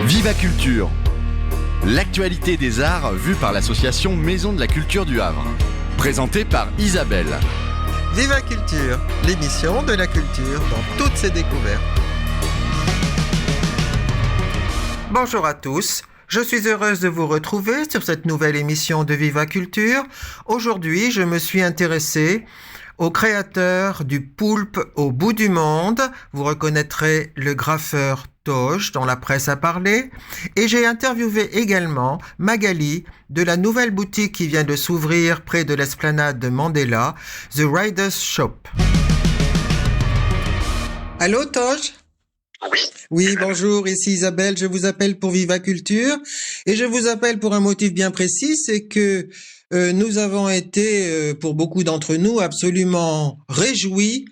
Viva Culture, l'actualité des arts vue par l'association Maison de la Culture du Havre. Présentée par Isabelle. Viva Culture, l'émission de la culture dans toutes ses découvertes. Bonjour à tous, je suis heureuse de vous retrouver sur cette nouvelle émission de Viva Culture. Aujourd'hui, je me suis intéressée au créateur du poulpe au bout du monde. Vous reconnaîtrez le graffeur Toge dont la presse a parlé. Et j'ai interviewé également Magali de la nouvelle boutique qui vient de s'ouvrir près de l'esplanade de Mandela, The Riders Shop. Allô Toge ? Oui. Oui, bonjour, ici Isabelle, je vous appelle pour Viva Culture et je vous appelle pour un motif bien précis, c'est que nous avons été, pour beaucoup d'entre nous, absolument réjouis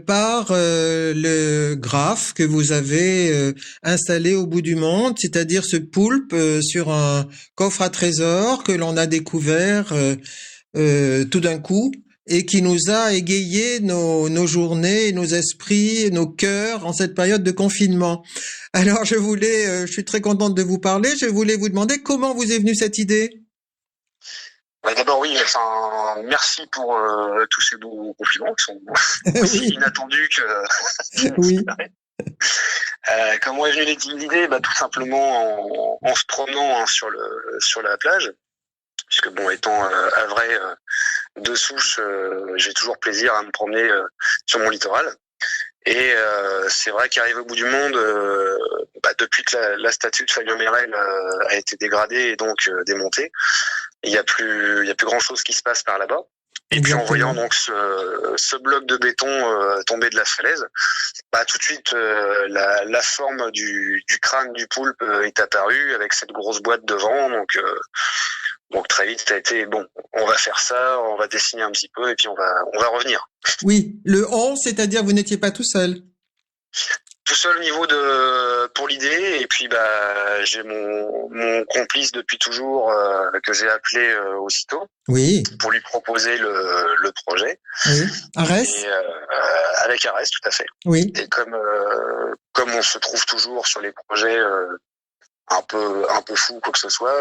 par le graphe que vous avez installé au bout du monde, c'est-à-dire ce poulpe sur un coffre à trésors que l'on a découvert tout d'un coup et qui nous a égayé nos journées, nos esprits, nos cœurs en cette période de confinement. Alors je suis très contente de vous parler, je voulais vous demander comment vous est venue cette idée. D'abord, oui, merci pour tous ces beaux compliments qui sont aussi inattendus que... Oui. Comment est venue l'idée ? Tout simplement en se promenant sur la plage, puisque étant havrais de souche, j'ai toujours plaisir à me promener sur mon littoral. Et c'est vrai qu'arrivé au bout du monde, depuis que la statue de Fabien Merel a été dégradée et donc démontée, il y a plus grand chose qui se passe par là-bas. Et puis en voyant donc ce bloc de béton tomber de la falaise, tout de suite la forme du crâne du poulpe est apparue avec cette grosse boîte devant. Donc très vite ça a été on va faire ça, on va dessiner un petit peu et puis on va revenir. Oui, le on, c'est-à-dire vous n'étiez pas tout seul. Tout seul au niveau pour l'idée, et puis j'ai mon complice depuis toujours que j'ai appelé aussitôt. Oui. Pour lui proposer le projet. Oui. Arès. Et avec Arès, tout à fait. Oui. Et comme on se trouve toujours sur les projets un peu fous, quoi que ce soit,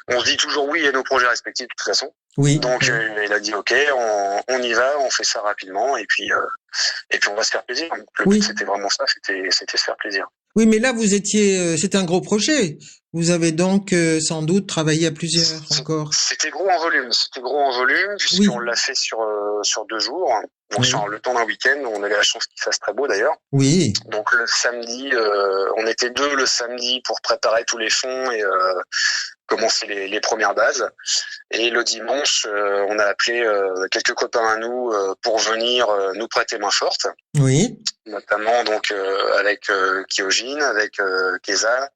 on se dit toujours oui à nos projets respectifs de toute façon. Oui. Donc il a dit ok, on y va, on fait ça rapidement et puis on va se faire plaisir. Le but c'était vraiment ça, c'était se faire plaisir. Oui, mais là vous étiez, c'était un gros projet. Vous avez donc sans doute travaillé à plusieurs encore. C'était gros en volume, puisqu'on l'a fait sur 2 jours. Donc sur le temps d'un week-end, on avait la chance qu'il fasse très beau d'ailleurs. Oui. Donc le samedi, on était 2 le samedi pour préparer tous les fonds et commencer les premières bases. Et le dimanche, on a appelé quelques copains à nous pour venir nous prêter main forte. Oui. Notamment donc avec Kyojin, avec Keza,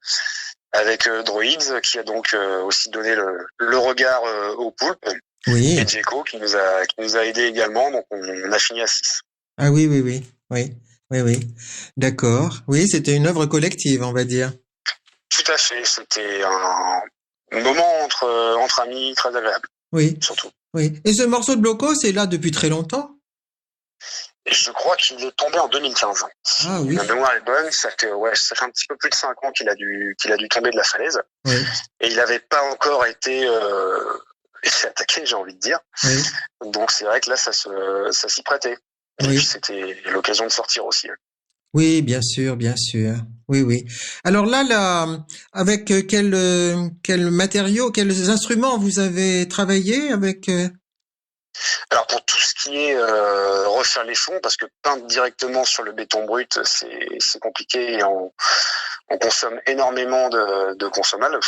avec Droids qui a donc aussi donné le regard au poulpe. Oui. Et Djeko qui nous a aidé également, donc on a fini à 6. Ah oui. D'accord. Oui, c'était une œuvre collective, on va dire. Tout à fait, c'était un moment entre amis très agréable. Oui. Surtout. Oui. Et ce morceau de Bloco, c'est là depuis très longtemps ? Et je crois qu'il est tombé en 2015. Ah oui. Ma mémoire est bonne, ça fait un petit peu plus de 5 ans qu'il a dû tomber de la falaise. Oui. Et il n'avait pas encore été attaqué, j'ai envie de dire. Oui. Donc c'est vrai que là, ça s'y prêtait. Et puis c'était l'occasion de sortir aussi. Oui, bien sûr. Oui. Alors là, avec quel matériaux, quels instruments vous avez travaillé avec Alors pour tout ce qui est refaire les fonds, parce que peindre directement sur le béton brut, c'est compliqué et on consomme énormément de consommables,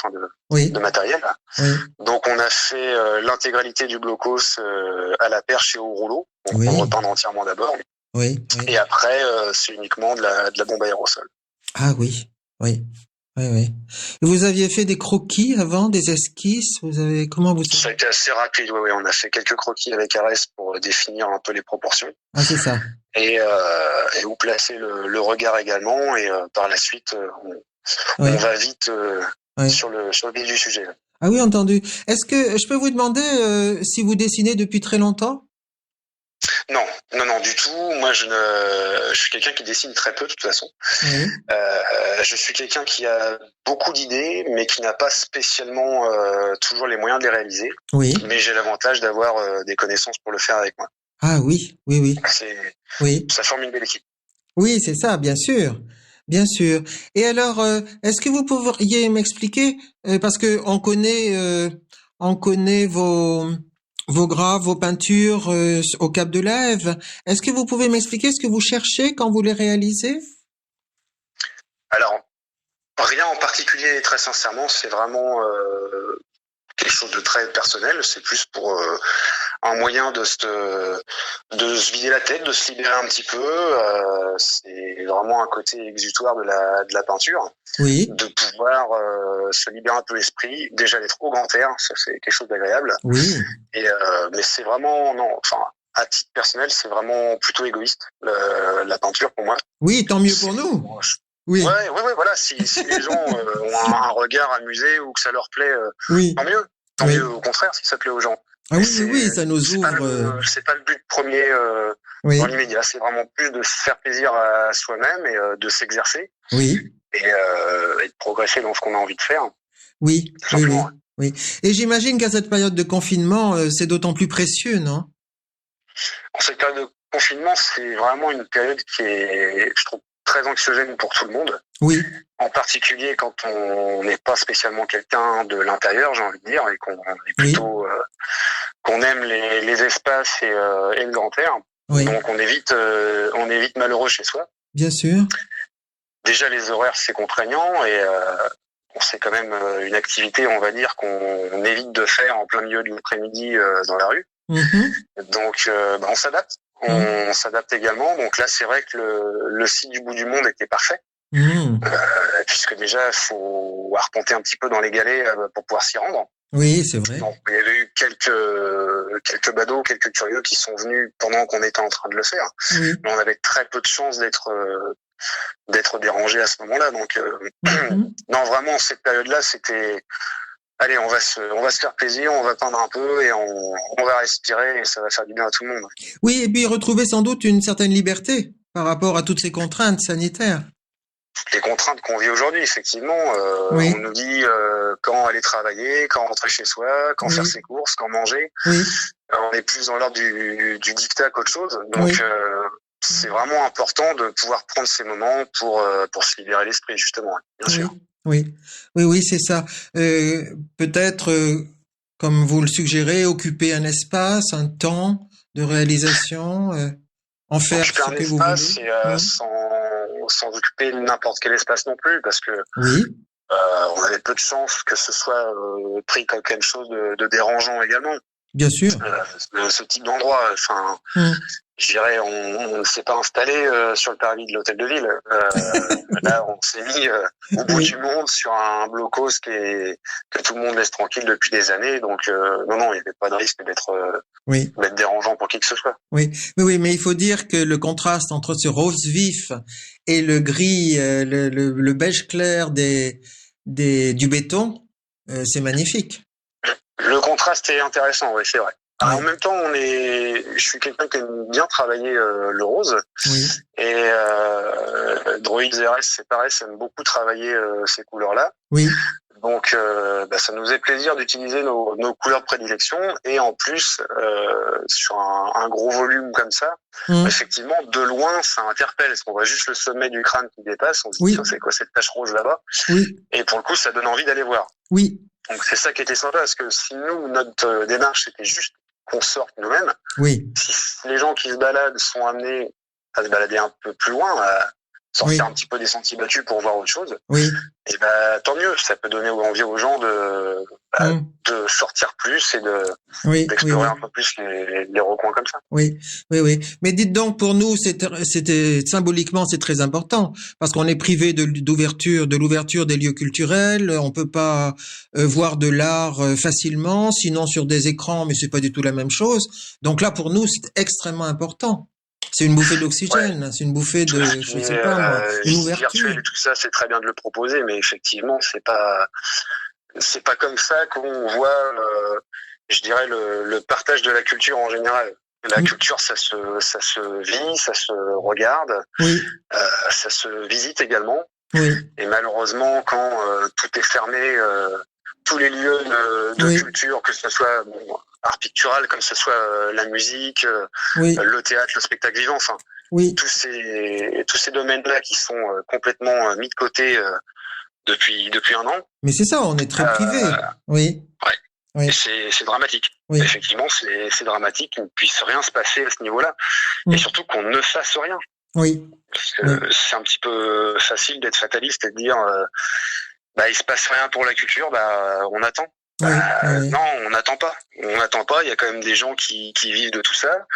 de matériel. Oui. Donc on a fait l'intégralité du blocos à la perche et au rouleau. Donc on repeindre entièrement d'abord. Oui. Et après c'est uniquement de la bombe aérosol. Ah oui. Et vous aviez fait des croquis avant, des esquisses. Comment ça a été assez rapide. Oui, on a fait quelques croquis avec Arès pour définir un peu les proportions. Ah, c'est ça. Et où placer le regard également. Et par la suite, on va vite sur le vif du sujet. Ah oui, entendu. Est-ce que je peux vous demander si vous dessinez depuis très longtemps ? Non, du tout. Moi, je suis quelqu'un qui dessine très peu de toute façon. Oui. Je suis quelqu'un qui a beaucoup d'idées, mais qui n'a pas spécialement toujours les moyens de les réaliser. Oui. Mais j'ai l'avantage d'avoir des connaisses pour le faire avec moi. Ah oui, oui, oui. Oui. Ça forme une belle équipe. Oui, c'est ça, bien sûr. Bien sûr. Et alors, est-ce que vous pourriez m'expliquer, parce que on connaît vos graves, vos peintures au Cap de l'Ève. Est-ce que vous pouvez m'expliquer ce que vous cherchez quand vous les réalisez? Alors, rien en particulier, très sincèrement, c'est vraiment quelque chose de très personnel. C'est plus pour un moyen de se vider la tête, de se libérer un petit peu. C'est vraiment un côté exutoire de la peinture. Oui. De pouvoir se libérer un peu l'esprit, déjà d'être au grand air, ça c'est quelque chose d'agréable. Oui. Mais c'est vraiment, à titre personnel, c'est vraiment plutôt égoïste, la peinture pour moi. Oui, tant mieux pour nous. Oui. Ouais, voilà. Si les gens ont un regard amusé ou que ça leur plaît, oui. Tant mieux. Tant mieux, au contraire, si ça plaît aux gens. Ah oui, ça nous ouvre. C'est pas le but premier dans l'immédiat. C'est vraiment plus de se faire plaisir à soi-même et de s'exercer. Oui. Et de progresser dans ce qu'on a envie de faire. Oui. Oui. Et j'imagine qu'à cette période de confinement, c'est d'autant plus précieux, non? En cette période de confinement, c'est vraiment une période qui est, je trouve, très anxiogène pour tout le monde. Oui. En particulier quand on n'est pas spécialement quelqu'un de l'intérieur, j'ai envie de dire, et qu'on est plutôt qu'on aime les espaces et le grand air. Oui. Donc on est vite malheureux chez soi. Bien sûr. Déjà les horaires c'est contraignant et c'est quand même une activité, on va dire, qu'on évite de faire en plein milieu de l'après-midi dans la rue. Donc on s'adapte. On s'adapte également. Donc là, c'est vrai que le site du bout du monde était parfait. Puisque déjà, il faut arpenter un petit peu dans les galets pour pouvoir s'y rendre. Oui, c'est vrai. Donc, il y avait eu quelques badauds, quelques curieux qui sont venus pendant qu'on était en train de le faire. Oui. Mais on avait très peu de chances d'être dérangés à ce moment-là. Donc, non, vraiment, cette période-là, c'était... Allez, on va se faire plaisir, on va peindre un peu et on va respirer et ça va faire du bien à tout le monde. Oui, et puis retrouver sans doute une certaine liberté par rapport à toutes ces contraintes sanitaires. Les contraintes qu'on vit aujourd'hui, effectivement. On nous dit quand aller travailler, quand rentrer chez soi, quand faire ses courses, quand manger. Oui. On est plus dans l'ordre du dictat qu'autre chose. Donc, c'est vraiment important de pouvoir prendre ces moments pour se libérer l'esprit, justement, bien sûr. Oui, c'est ça. Peut-être, comme vous le suggérez, occuper un espace, un temps de réalisation, en faire ce que vous voulez. Sans occuper n'importe quel espace non plus, parce que on avait peu de chance que ce soit pris comme quelque chose de dérangeant également. Bien sûr. Ce type d'endroit, enfin, je dirais, on ne s'est pas installé sur le parvis de l'hôtel de ville. Là, on s'est mis au bout du monde sur un blocos que tout le monde laisse tranquille depuis des années. Donc, non, il n'y avait pas de risque d'être dérangeant pour qui que ce soit. Oui, mais il faut dire que le contraste entre ce rose vif et le gris, le beige clair du béton, c'est magnifique. Le contraste est intéressant, oui, c'est vrai. Alors, en même temps, je suis quelqu'un qui aime bien travailler le rose. Oui. Et Droids RS, c'est pareil, ça aime beaucoup travailler ces couleurs-là. Oui. Donc, ça nous fait plaisir d'utiliser nos couleurs de prédilection. Et en plus, sur un gros volume comme ça, effectivement, de loin, ça interpelle. Parce qu'on voit juste le sommet du crâne qui dépasse. On se dit, c'est quoi cette tache rose là-bas? Et pour le coup, ça donne envie d'aller voir. Oui. Donc, c'est ça qui était sympa, parce que si nous, notre démarche, c'était juste qu'on sorte nous-mêmes. Si les gens qui se baladent sont amenés à se balader un peu plus loin, à sortir un petit peu des sentiers battus pour voir autre chose, et tant mieux. Ça peut donner envie aux gens de sortir plus et d'explorer un peu plus les recoins comme ça. Oui. Mais dites donc, pour nous, c'était symboliquement, c'est très important parce qu'on est privé de l'ouverture des lieux culturels. On peut pas voir de l'art facilement, sinon sur des écrans, mais c'est pas du tout la même chose. Donc là, pour nous, c'est extrêmement important. C'est une bouffée d'oxygène, c'est une bouffée de, je sais pas moi, une ouverture. Virtuel et tout ça, c'est très bien de le proposer, mais effectivement, c'est pas comme ça qu'on voit, je dirais, le partage de la culture en général. La culture, ça se vit, ça se regarde, ça se visite également. Oui. Et malheureusement, quand tout est fermé, tous les lieux de culture, que ce soit art pictural, comme ce soit la musique, le théâtre, le spectacle vivant, enfin, tous ces domaines-là qui sont complètement mis de côté depuis un an. Mais c'est ça, on est très privé. Oui. Ouais. Oui. Et c'est dramatique. Oui. Effectivement, c'est dramatique qu'il ne puisse rien se passer à ce niveau-là. Et surtout qu'on ne fasse rien. Oui. Parce que c'est un petit peu facile d'être fataliste et de dire il se passe rien pour la culture, on attend. Non, on n'attend pas. On n'attend pas. Il y a quand même des gens qui vivent de tout ça.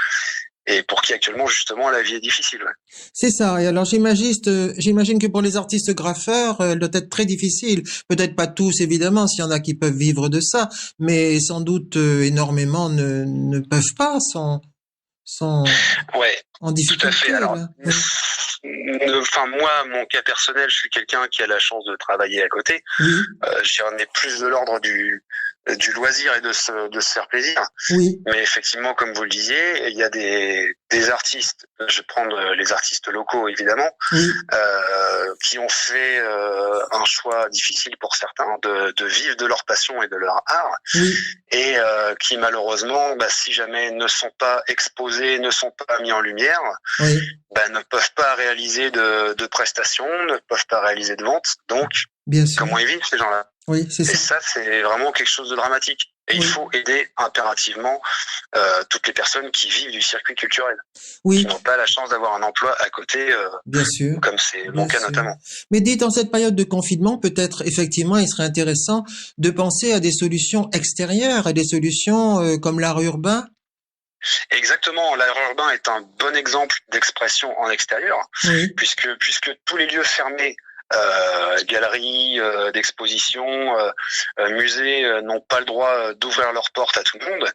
Et pour qui actuellement justement la vie est difficile. Ouais. C'est ça. Et alors j'imagine que pour les artistes graffeurs, elle doit être très difficile. Peut-être pas tous évidemment, s'il y en a qui peuvent vivre de ça, mais sans doute énormément ne peuvent pas sans en difficulté. Tout à fait. Alors, moi, mon cas personnel, je suis quelqu'un qui a la chance de travailler à côté. Oui. J'en ai plus de l'ordre du loisir et de se faire plaisir. Oui. Mais effectivement, comme vous le disiez, il y a des artistes, je vais prendre les artistes locaux évidemment, qui ont fait un choix difficile pour certains de vivre de leur passion et de leur art, et qui malheureusement, si jamais ne sont pas exposés, ne sont pas mis en lumière, ne peuvent pas réaliser de prestations, ne peuvent pas réaliser de ventes. Donc, comment ils vivent ces gens-là? Oui, c'est ça. Et ça, c'est vraiment quelque chose de dramatique. Et il faut aider impérativement toutes les personnes qui vivent du circuit culturel, qui n'ont pas la chance d'avoir un emploi à côté, bien sûr, comme c'est mon cas notamment. Mais dites, en cette période de confinement, peut-être effectivement, il serait intéressant de penser à des solutions extérieures, à des solutions comme l'art urbain. Exactement, l'art urbain est un bon exemple d'expression en extérieur, puisque tous les lieux fermés, galeries d'exposition, musées n'ont pas le droit d'ouvrir leurs portes à tout le monde.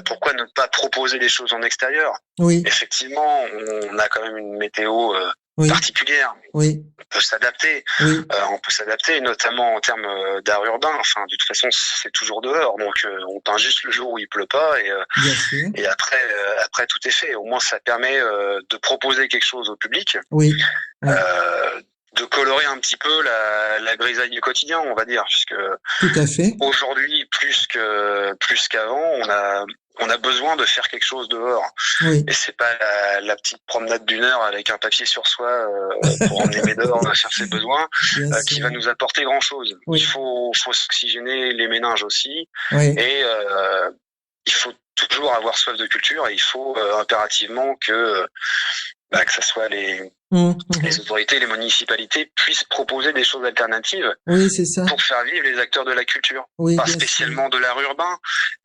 Pourquoi ne pas proposer des choses en extérieur? Effectivement, on a quand même une météo particulière. On peut s'adapter. On peut s'adapter, notamment en termes d'art urbain. Enfin, de toute façon, c'est toujours dehors, donc on peint juste le jour où il pleut pas, et après tout est fait. Au moins, ça permet de proposer quelque chose au public. De colorer un petit peu la grisaille du quotidien, on va dire, puisque tout à fait. Aujourd'hui, plus qu'avant, on a besoin de faire quelque chose dehors. Et c'est pas la petite promenade d'1 heure avec un papier sur soi pour emmener mes dehors faire ses besoins qui va nous apporter grand chose. Il faut s'oxygéner les méninges aussi, et il faut toujours avoir soif de culture, et il faut impérativement que ça soit les autorités, les municipalités puissent proposer des choses alternatives c'est ça. Pour faire vivre les acteurs de la culture. Pas spécialement de l'art urbain.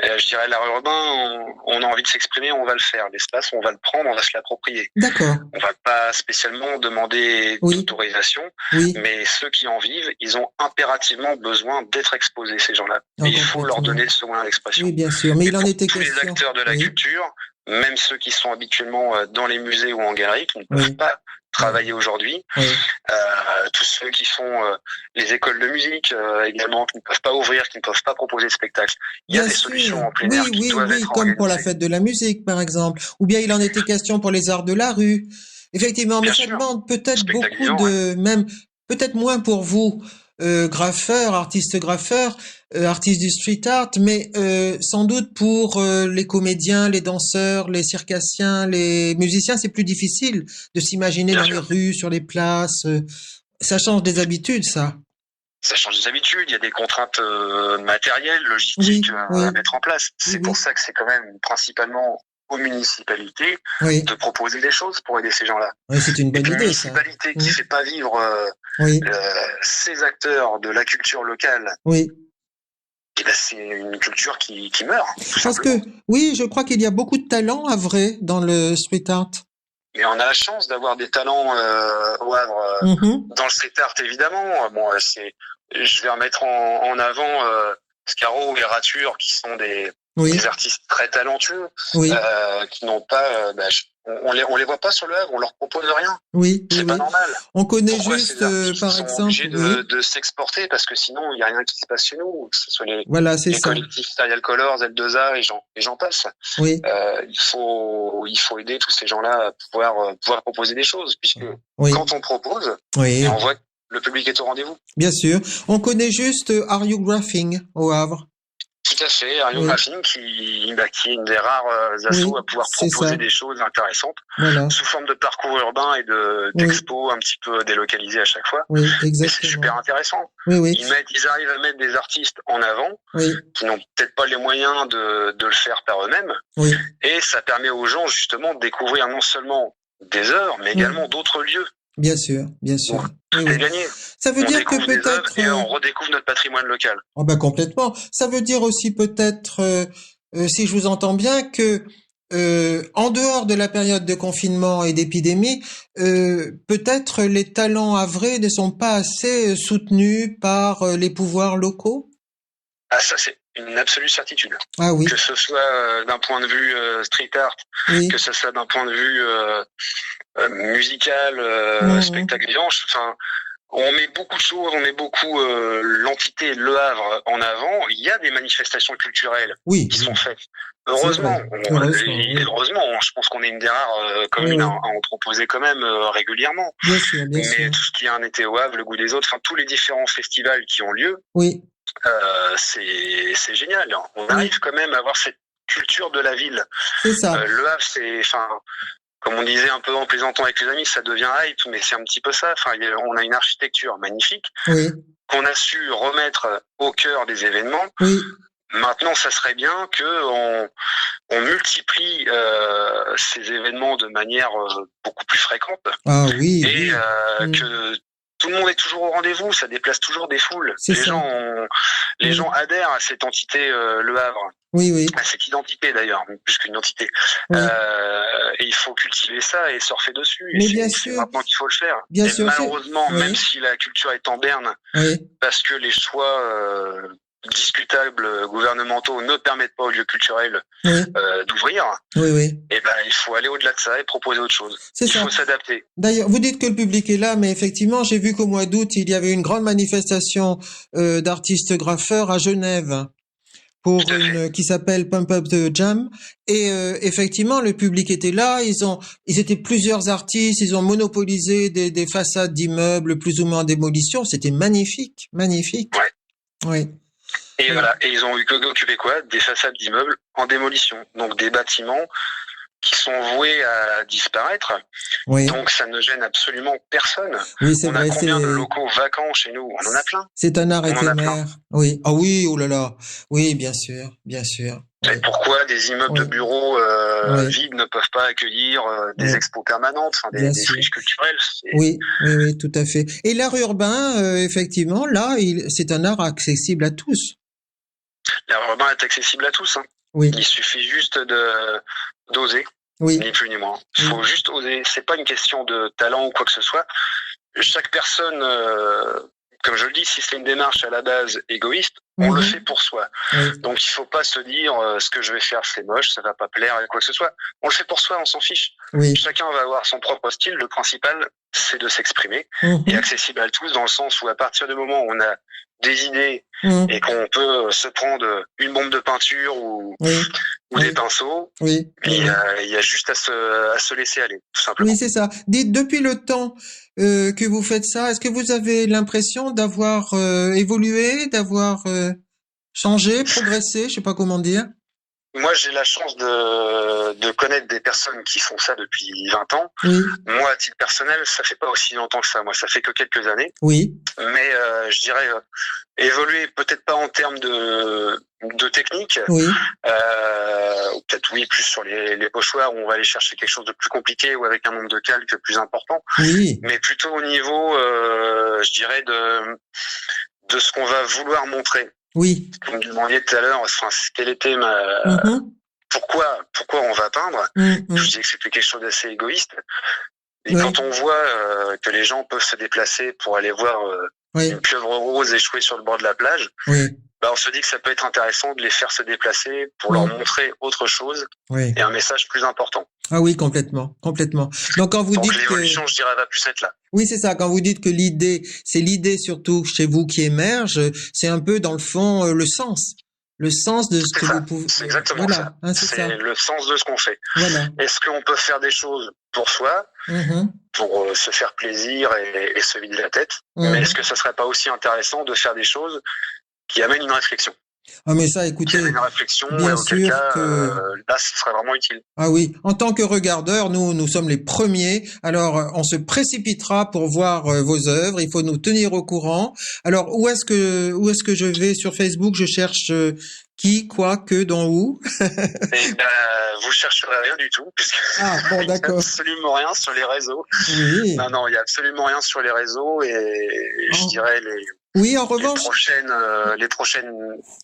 Je dirais l'art urbain, on a envie de s'exprimer, on va le faire. L'espace, on va le prendre, on va se l'approprier. D'accord. On va pas spécialement demander d'autorisation, mais ceux qui en vivent, ils ont impérativement besoin d'être exposés, ces gens-là. Et il faut leur donner ce moyen d'expression. Oui, bien sûr. Mais il en était question. Tous les acteurs de la culture, même ceux qui sont habituellement dans les musées ou en galerie, qui ne peuvent pas travailler aujourd'hui, tous ceux qui sont les écoles de musique également, qui ne peuvent pas ouvrir, qui ne peuvent pas proposer de spectacle. Il y a des solutions en plein air qui doivent être comme organisées. pour la fête de la musique, par exemple. Ou bien il en était question pour les arts de la rue. Effectivement, mais ça demande peut-être beaucoup peut-être moins pour vous, graffeurs, artistes du street art, mais sans doute pour les comédiens, les danseurs, les circassiens, les musiciens, c'est plus difficile de s'imaginer dans les rues, sur les places. Ça change des habitudes, ça. Ça change des habitudes, il y a des contraintes matérielles, logistiques à mettre en place. C'est pour ça que c'est quand même principalement aux municipalités de proposer des choses pour aider ces gens-là. C'est une bonne idée. Une municipalité qui ne fait pas vivre ces acteurs de la culture locale, c'est une culture qui meurt. Parce que, je crois qu'il y a beaucoup de talents, à vrai, dans le street art. Mais on a la chance d'avoir des talents au Havre, dans le street art, évidemment. Je vais remettre en avant Scaro et Rature, qui sont des artistes très talentueux, qui n'ont pas, on les voit pas sur le Havre, on leur propose rien. C'est pas normal. On connaît Pourquoi juste, par exemple, obligés de s'exporter, parce que sinon il y a rien qui se passe chez nous, que ce soit les collectifs Serial Colors, L2A et j'en passe. Il faut aider tous ces gens-là à pouvoir proposer des choses, puisque quand on propose, et on voit le public est au rendez-vous. Bien sûr. On connaît juste Ariographing au Havre. Tout à fait, Ariographing qui est une des rares assos à pouvoir proposer des choses intéressantes sous forme de parcours urbain et d'expos un petit peu délocalisés à chaque fois. Oui, exactement. Et c'est super intéressant. Oui. Ils arrivent à mettre des artistes en avant qui n'ont peut-être pas les moyens de le faire par eux-mêmes. Oui. Et ça permet aux gens justement de découvrir non seulement des œuvres, mais également d'autres lieux. Bien sûr. Donc, tout est gagné. Ça veut dire que peut-être et on redécouvre notre patrimoine local. Oh ben complètement. Ça veut dire aussi peut-être, si je vous entends bien, que en dehors de la période de confinement et d'épidémie, peut-être les talents havrais ne sont pas assez soutenus par les pouvoirs locaux. Ah, ça c'est une absolue certitude. Ah oui. Que ce soit d'un point de vue street art, que ce soit d'un point de vue musical, spectacle vivant. Enfin, on met beaucoup de choses, on met beaucoup l'entité Le Havre en avant. Il y a des manifestations culturelles qui sont faites. Heureusement, je pense qu'on est une des rares communes à en proposer quand même régulièrement. Bien sûr. Mais tout ce qui est un été au Havre, le goût des autres, enfin tous les différents festivals qui ont lieu, c'est génial. On arrive quand même à avoir cette culture de la ville. C'est ça. Le Havre, c'est, enfin, comme on disait un peu en plaisantant avec les amis, ça devient hype, mais c'est un petit peu ça. Enfin, on a une architecture magnifique qu'on a su remettre au cœur des événements. Maintenant, ça serait bien que on multiplie ces événements de manière beaucoup plus fréquente. Et que tout le monde est toujours au rendez-vous, ça déplace toujours des foules. Les gens adhèrent à cette entité Le Havre. À cette identité d'ailleurs, plus qu'une entité. Et il faut cultiver ça et surfer dessus. Et c'est maintenant qu'il faut le faire. Et malheureusement, même si la culture est en berne, parce que les choix discutables gouvernementaux ne permettent pas aux lieux culturels d'ouvrir, et ben il faut aller au-delà de ça et proposer autre chose. Il faut s'adapter. D'ailleurs, vous dites que le public est là, mais effectivement, j'ai vu qu'au mois d'août, il y avait une grande manifestation d'artistes graffeurs à Genève qui s'appelle Pump Up the Jam, et effectivement le public était là, ils étaient plusieurs artistes, ils ont monopolisé des façades d'immeubles plus ou moins en démolition, c'était magnifique. Et voilà, et ils ont occupé quoi? Des façades d'immeubles en démolition, donc des bâtiments qui sont voués à disparaître. Donc ça ne gêne absolument personne. On a combien de locaux vacants chez nous? On en a plein. C'est un art éphémère. Oh là là. Oui, bien sûr. Et pourquoi des immeubles de bureaux vides ne peuvent pas accueillir des expos permanentes, des friches culturelles? Oui, tout à fait. Et l'art urbain, effectivement, là, c'est un art accessible à tous. L'art urbain est accessible à tous. Il suffit juste d'oser, ni plus ni moins. Il faut juste oser. C'est pas une question de talent ou quoi que ce soit. Chaque personne, comme je le dis, si c'est une démarche à la base égoïste, on le fait pour soi. Donc il faut pas se dire ce que je vais faire c'est moche, ça va pas plaire, quoi que ce soit. On le fait pour soi, on s'en fiche. Chacun va avoir son propre style. Le principal, c'est de s'exprimer et accessible à tous dans le sens où à partir du moment où on a des idées et qu'on peut se prendre une bombe de peinture ou des pinceaux, il y a juste à se laisser aller, tout simplement. Oui, c'est ça. Dites, depuis le temps que vous faites ça, est-ce que vous avez l'impression d'avoir évolué, d'avoir changé, progressé, je sais pas comment dire? Moi, j'ai la chance de connaître des personnes qui font ça depuis 20 ans. Moi, à titre personnel, ça fait pas aussi longtemps que ça. Moi, ça fait que quelques années. Mais je dirais évoluer peut-être pas en termes de technique. Ou peut-être plus sur les pochoirs où on va aller chercher quelque chose de plus compliqué ou avec un nombre de calques plus important. Mais plutôt au niveau, je dirais, de ce qu'on va vouloir montrer. Vous me demandiez tout à l'heure, quelle était pourquoi on va peindre. Je disais que c'était quelque chose d'assez égoïste. Et quand on voit que les gens peuvent se déplacer pour aller voir une pieuvre rose échouer sur le bord de la plage, on se dit que ça peut être intéressant de les faire se déplacer pour leur montrer autre chose et un message plus important. Ah oui, complètement. Donc quand vous dites l'évolution, je dirais, va plus être là. Oui, c'est ça. Quand vous dites que c'est l'idée surtout chez vous qui émerge, c'est un peu dans le fond le sens de ce que vous pouvez. C'est exactement ça. C'est le sens de ce qu'on fait. Est-ce qu'on peut faire des choses pour soi, Mhm. pour se faire plaisir et se vider la tête. Mhm. Mais est-ce que ça serait pas aussi intéressant de faire des choses qui amènent une réflexion? Ah, mais ça, Qui écoutez, amènent une réflexion, et bien auquel sûr cas, que... là, ce serait vraiment utile. Ah oui, en tant que regardeurs, nous sommes les premiers. Alors, on se précipitera pour voir vos œuvres. Il faut nous tenir au courant. Alors, où est-ce que je vais sur Facebook? Je cherche qui, quoi, que, dans où? Et vous chercherez rien du tout, puisque Ah, bon, il y a d'accord. absolument rien sur les réseaux. Oui. Non, il y a absolument rien sur les réseaux, et je Oh. dirais Oui, en revanche. les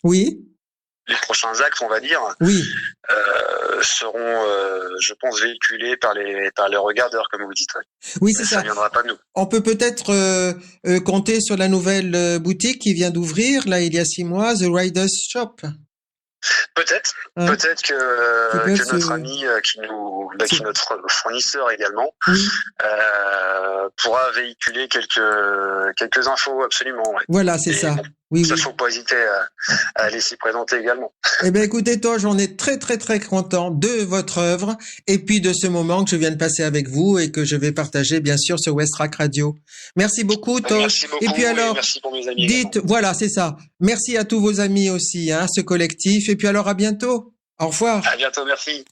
Oui, prochains actes, on va dire, oui. seront, je pense, véhiculés par les regardeurs, comme vous dites. Ouais. Oui, Mais c'est ça ça. viendra pas de nous. On peut peut-être compter sur la nouvelle boutique qui vient d'ouvrir, là, il y a 6 mois, The Riders Shop. Peut-être, Hein? peut-être Qui que peut notre se- ami qui est notre fournisseur également, Oui, pourra véhiculer quelques infos, absolument. Ouais. voilà, c'est Et ça. bon, Oui, ça, oui. faut pas hésiter à aller s'y présenter également. Eh bien, écoutez, Tosh, on est très, très, très content de votre œuvre et puis de ce moment que je viens de passer avec vous et que je vais partager, bien sûr, sur Westrack Radio. Merci beaucoup, Tosh. Merci beaucoup, Et puis alors, merci pour mes amis. dites, voilà, c'est ça. Merci à tous vos amis aussi, hein, ce collectif. Et puis alors, à bientôt. Au revoir. À bientôt, merci.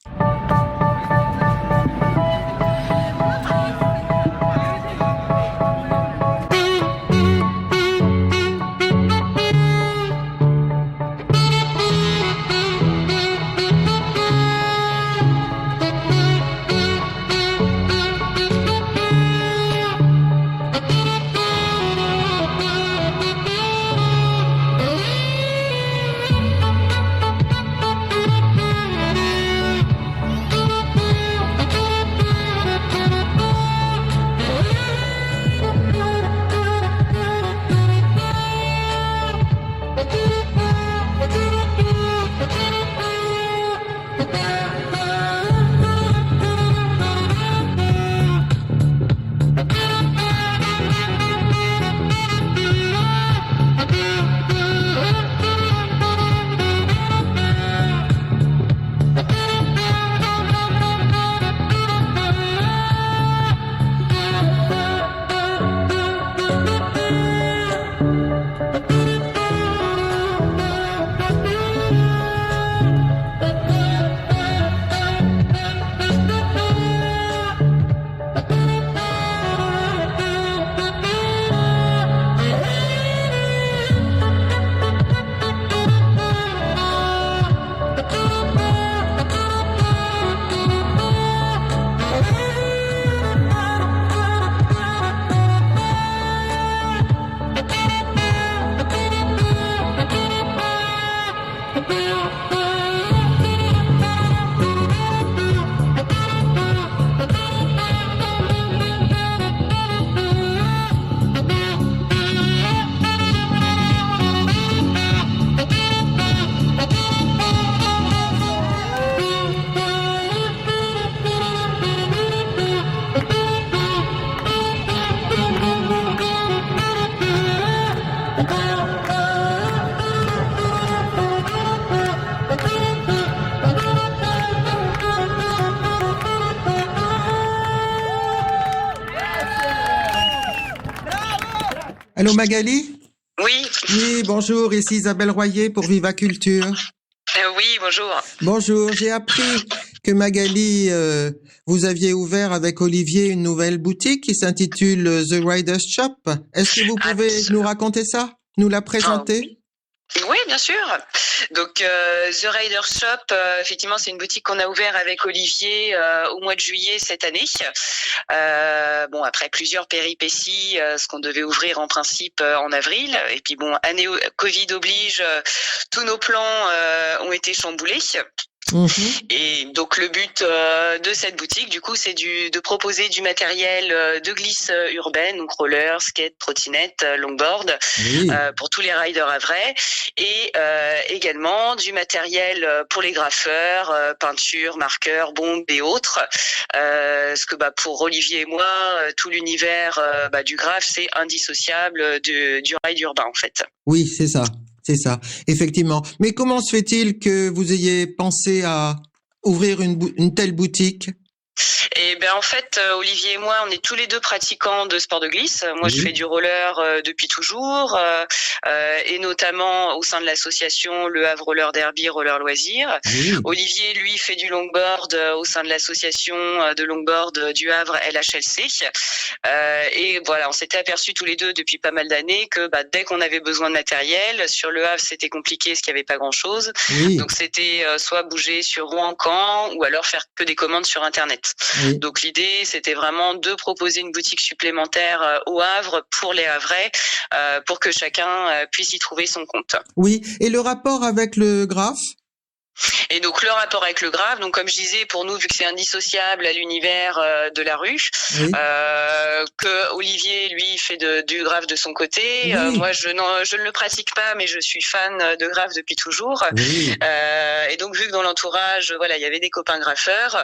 Allô, Magali? Oui, Oui, bonjour. Ici Isabelle Royer pour Viva Culture. oui, bonjour. Bonjour. J'ai appris que Magali, vous aviez ouvert avec Olivier une nouvelle boutique qui s'intitule The Riders Shop. Est-ce que vous pouvez nous raconter ça? Nous la présenter? Oui, bien sûr. Donc, The Rider Shop, effectivement, c'est une boutique qu'on a ouvert avec Olivier au mois de juillet cette année. Bon, après plusieurs péripéties, ce qu'on devait ouvrir en principe en avril. Et puis bon, année Covid oblige, tous nos plans ont été chamboulés. Et donc le but de cette boutique, du coup, c'est de proposer du matériel de glisse urbaine, donc roller, skate, trottinette, longboard, Oui. pour tous les riders à vrai, et également du matériel pour les graffeurs, peinture, marqueurs, bombes et autres. Parce que pour Olivier et moi, tout l'univers du graphe, c'est indissociable du ride urbain en fait. Oui, c'est ça. C'est ça, effectivement. Mais comment se fait-il que vous ayez pensé à ouvrir une telle boutique? Et ben en fait, Olivier et moi, on est tous les deux pratiquants de sport de glisse. Moi, je fais du roller depuis toujours, et notamment au sein de l'association Le Havre Roller Derby Roller Loisirs. Olivier, lui, fait du longboard au sein de l'association de longboard du Havre LHLC. Et voilà, on s'était aperçus tous les deux depuis pas mal d'années que dès qu'on avait besoin de matériel, sur le Havre, c'était compliqué parce qu'il n'y avait pas grand-chose. Donc c'était soit bouger sur Rouen-Caen ou alors faire que des commandes sur Internet. Donc l'idée, c'était vraiment de proposer une boutique supplémentaire au Havre pour les Havrais, pour que chacun puisse y trouver son compte. Oui, et le rapport avec le graphe? Et donc le rapport avec le graphe, donc comme je disais, pour nous, vu que c'est indissociable à l'univers de la rue, que Olivier, lui, fait du graphe de son côté. Moi, je ne le pratique pas, mais je suis fan de graphe depuis toujours. Et donc, vu que dans l'entourage, voilà, il y avait des copains graffeurs,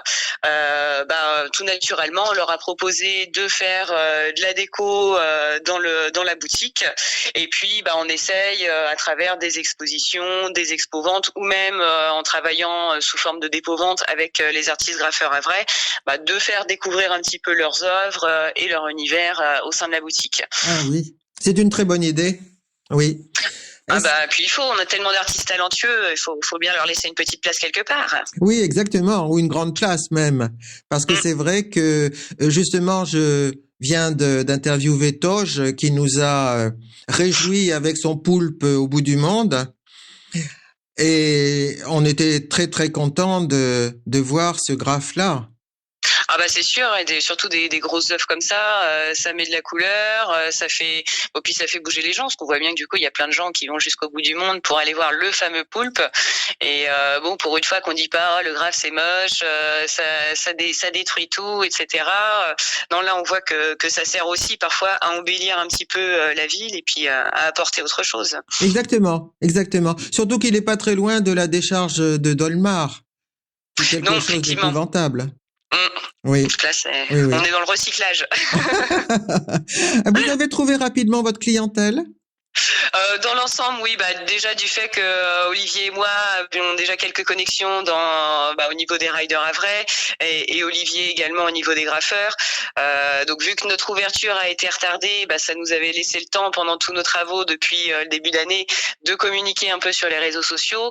tout naturellement, on leur a proposé de faire de la déco dans la boutique. Et puis, on essaye à travers des expositions, des expo-ventes ou même en travaillant sous forme de dépôt-vente avec les artistes graffeurs havrais, de faire découvrir un petit peu leurs œuvres et leur univers au sein de la boutique. Ah oui, c'est une très bonne idée. Oui. Puis on a tellement d'artistes talentueux, il faut bien leur laisser une petite place quelque part. Oui, exactement, ou une grande place même. Parce que c'est vrai que, justement, je viens d'interviewer Toge, qui nous a réjouis avec son poulpe au bout du monde. Et on était très, très contents de voir ce graphe-là. C'est sûr, et surtout des grosses œuvres comme ça, ça met de la couleur, puis ça fait bouger les gens, parce qu'on voit bien que du coup il y a plein de gens qui vont jusqu'au bout du monde pour aller voir le fameux poulpe. Et pour une fois qu'on dit pas le graphe c'est moche, ça détruit tout, etc. Non, là on voit que ça sert aussi parfois à embellir un petit peu la ville et puis à apporter autre chose. Exactement. Surtout qu'il est pas très loin de la décharge de Dolmar. C'est quelque chose d'épouvantable. Oui. Là, on est dans le recyclage. Vous avez trouvé rapidement votre clientèle? Dans l'ensemble, oui, déjà du fait que Olivier et moi avions déjà quelques connexions au niveau des riders havrais et Olivier également au niveau des graffeurs. Donc vu que notre ouverture a été retardée, ça nous avait laissé le temps pendant tous nos travaux depuis le début d'année de communiquer un peu sur les réseaux sociaux.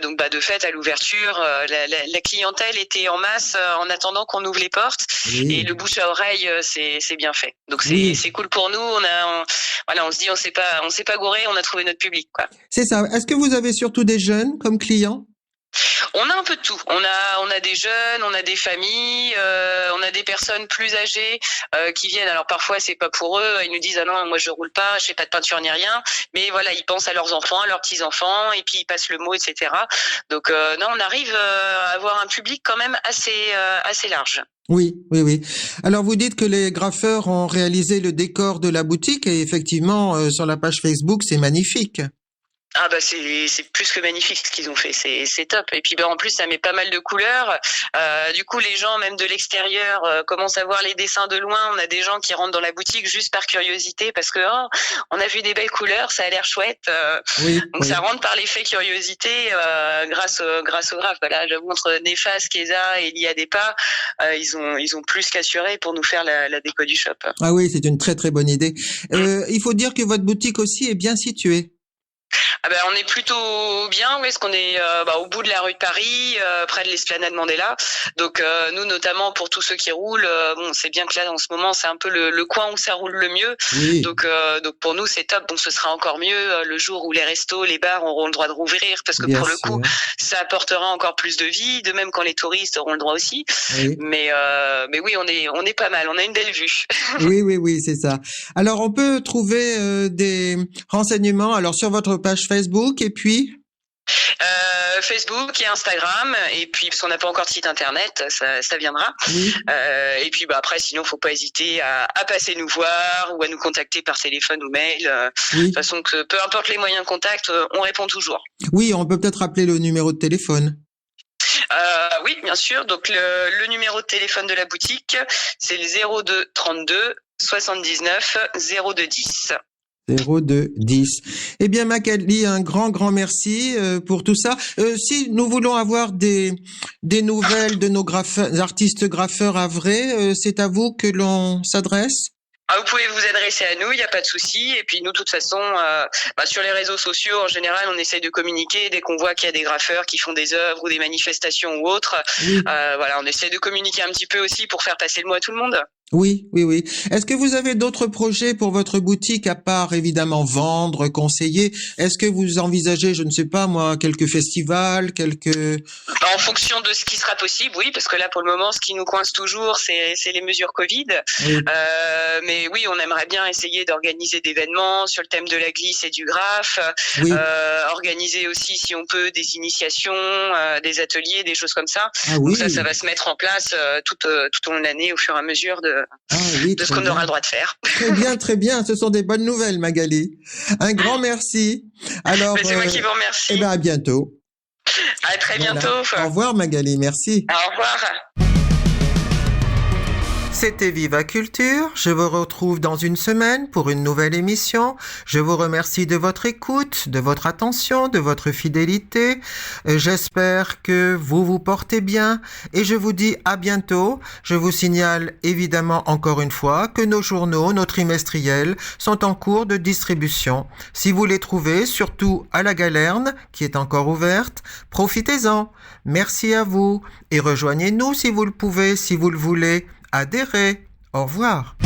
Donc de fait à l'ouverture, la clientèle était en masse en attendant qu'on ouvre les portes et le bouche à oreille c'est bien fait. Donc c'est cool pour nous. On se dit on s'est pas gouré, on a trouvé notre public, quoi. C'est ça. Est-ce que vous avez surtout des jeunes comme clients? On a un peu de tout. On a des jeunes, on a des familles, on a des personnes plus âgées qui viennent. Alors parfois c'est pas pour eux. Ils nous disent non, moi je roule pas, je fais pas de peinture ni rien. Mais voilà, ils pensent à leurs enfants, à leurs petits enfants, et puis ils passent le mot, etc. Donc on arrive à avoir un public quand même assez large. Oui. Alors vous dites que les graffeurs ont réalisé le décor de la boutique et effectivement sur la page Facebook c'est magnifique. C'est plus que magnifique ce qu'ils ont fait, c'est top. Et puis en plus ça met pas mal de couleurs. Du coup les gens même de l'extérieur commencent à voir les dessins de loin. On a des gens qui rentrent dans la boutique juste par curiosité parce que on a vu des belles couleurs, ça a l'air chouette. Ça rentre par l'effet curiosité grâce au graphe. Voilà, j'avoue entre Nefas, Keza et Lia Depa, ils ont plus qu'assuré pour nous faire la déco du shop. Ah oui, c'est une très très bonne idée. Il faut dire que votre boutique aussi est bien située. On est plutôt bien, parce qu'on est au bout de la rue de Paris, près de l'esplanade Mandela. Donc nous notamment pour tous ceux qui roulent, c'est bien que là en ce moment c'est un peu le coin où ça roule le mieux. Oui. Donc pour nous c'est top. Donc ce sera encore mieux le jour où les restos, les bars auront le droit de rouvrir, parce que bien pour sûr. Le coup ça apportera encore plus de vie. De même quand les touristes auront le droit aussi. Oui. Mais oui, on est pas mal. On a une belle vue. Oui, c'est ça. Alors on peut trouver des renseignements alors sur votre page Facebook et puis Facebook et Instagram, et puis parce qu'on n'a pas encore de site internet, ça viendra. Oui. Et puis après sinon faut pas hésiter à passer nous voir ou à nous contacter par téléphone ou mail. De toute façon que peu importe les moyens de contact, on répond toujours. Oui, on peut peut-être rappeler le numéro de téléphone. Oui, bien sûr. Donc le numéro de téléphone de la boutique, c'est le 02 32 79 02 10. 02 10. Eh bien, Magali, un grand merci pour tout ça. Si nous voulons avoir des nouvelles de nos artistes graffeurs havrais, c'est à vous que l'on s'adresse? Vous pouvez vous adresser à nous, il n'y a pas de souci. Et puis nous, de toute façon, sur les réseaux sociaux, en général, on essaye de communiquer dès qu'on voit qu'il y a des graffeurs qui font des œuvres ou des manifestations ou autres. Oui. On essaie de communiquer un petit peu aussi pour faire passer le mot à tout le monde. Oui. Est-ce que vous avez d'autres projets pour votre boutique à part évidemment vendre, conseiller? Est-ce que vous envisagez, je ne sais pas moi, quelques festivals, En fonction de ce qui sera possible, oui, parce que là pour le moment, ce qui nous coince toujours, c'est les mesures Covid. Oui. Mais oui, on aimerait bien essayer d'organiser des événements sur le thème de la glisse et du graphe. Oui. Organiser aussi, si on peut, des initiations, des ateliers, des choses comme ça. Donc ça va se mettre en place tout au long de l'année au fur et à mesure de ce qu'on aura le droit de faire. Très bien. Ce sont des bonnes nouvelles, Magali. Un grand merci. Alors, c'est moi qui vous remercie. À bientôt. À très bientôt. Au revoir, Magali. Merci. Au revoir. C'était Viva Culture. Je vous retrouve dans une semaine pour une nouvelle émission. Je vous remercie de votre écoute, de votre attention, de votre fidélité. J'espère que vous vous portez bien et je vous dis à bientôt. Je vous signale évidemment encore une fois que nos journaux, nos trimestriels sont en cours de distribution. Si vous les trouvez, surtout à la Galerne, qui est encore ouverte, profitez-en. Merci à vous et rejoignez-nous si vous le pouvez, si vous le voulez. Adhérez. Au revoir.